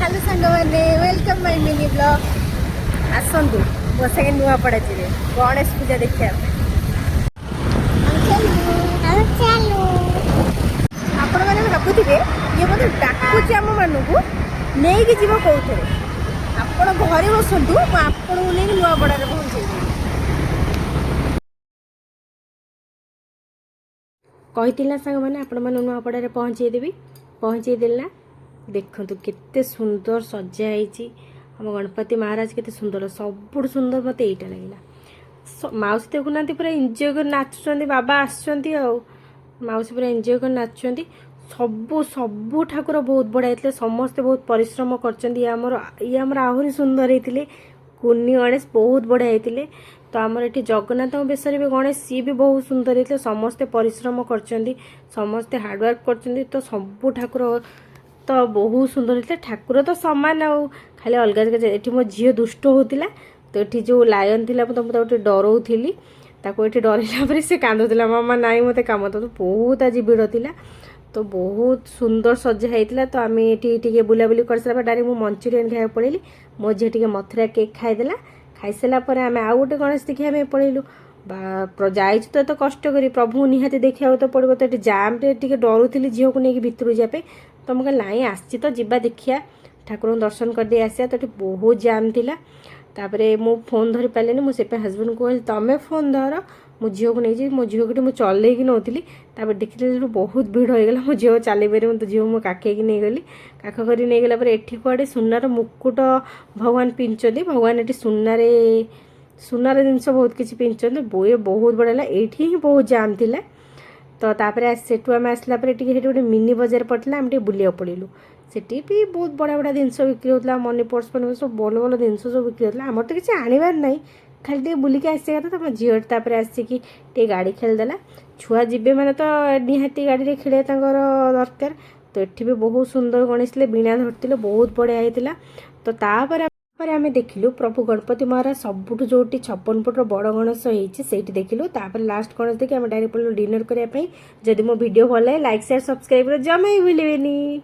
Hello सांग मैंने welcome my mini blog आसतु बस के नुआपड़ा जी गणेश पूजा देखा आपण मैंने भावुवे ये मतलब डाकुच आम मानक नहीं जीव कौथे आपण घरे बसतु आपको नहीं नुआपड़ा पहुँचे कही सांग मैंने आपण मैंने नुआपड़ा पहुँचेदेवी पहुँचेदेला देखु केते सुंदर सजाई आम गणपति महाराज केते सुंदर सब सुंदर मत यहीटा लगे माउसी देखुना पूरा एंजॉय कर नाचुं बाबा आसुँच माउसी पूरा एंजॉय कर नाचुं सबू सबू ठाकुर बहुत बढ़िया होते समस्ते बहुत परिश्रम कर आहरी सुंदर होते कुनी गणेश बहुत बढ़िया होते तो आमर ये जगन्नाथ बेस भी गणेश सी भी बहुत सुंदर होते समस्ते परिश्रम कर समस्ते हार्डवर्क कर तो सबू ठाकुर तो बहुत सुंदर होते ठाकुर तो सामान आउ खाली अलग अलग ये मो झी दुष्ट होता तो ये जो लायन थी मुझे डराऊली ताको ये डरला से कांदुला मामा नाई मत कम तो बहुत आज भिड़ थी तो बहुत सुंदर सजा होता तो आम ये बुलाबुली कर सारा डायरेक्ट मुझे मंचूरियन खाया पड़ेली मो झी टे मथुरा केक खाईदेला खाई सारापर आम आउ गोटे गणेश देखा पड़ेलु जाई तो कष्ट करी प्रभु निहाती देखा तो पड़ो तो ये जाम टे डरुली झील को लेकिन भितर जाए तो मुझे नाई आसी तो जीवा देखिया ठाकुर दर्शन करदे आसिया तो बहुत जाम थिला तापरे मो फोन धरी पारे मुझे हजबैंड को कहली तमें फोन धर मो झील को नहीं मो झील को मुझे चल नौली देखी बहुत भिड़ हो गला मो झील चल पारे तो झील मुझे काखेक नहीं गली काख कर नहीं गला एठी कुआडे सुनार मुकुट भगवान पिंधुंट भगवान ये सुनार जिनस बहुत किसी पिंधुंट बोए बहुत बढ़िया ये ही बहुत जाम थिला तो तापर सेठू आम आसला गोटे मिनी बजार पड़ता आम बुलिया पड़ेलु सेठी भी बहुत बड़ा बड़ा जिनस बिक्री होता मनी पर्स फनी सब भल भल जिन सब बिक्री होता आम तो किसी आनबार ना खाली बुलिक आसा था तो झील आसिकी गाड़ी खेलदेला छुआ जीवे मैंने तो निहाती गाड़ी खेल दरकार तो ये भी बहुत सुंदर गणेश बीणा धरते बहुत बढ़िया होता तो तापर आम देखिलु प्रभु गणपति महाराज सबुठ जो 56 फुट बड़ गणेश होती देखिलु तापर लास्ट गणेश देखिए आम डायरेक्ट पड़े डिनर करने जदि मो वीडियो भल लाइक शेयर सब्सक्राइब जमा भूलें।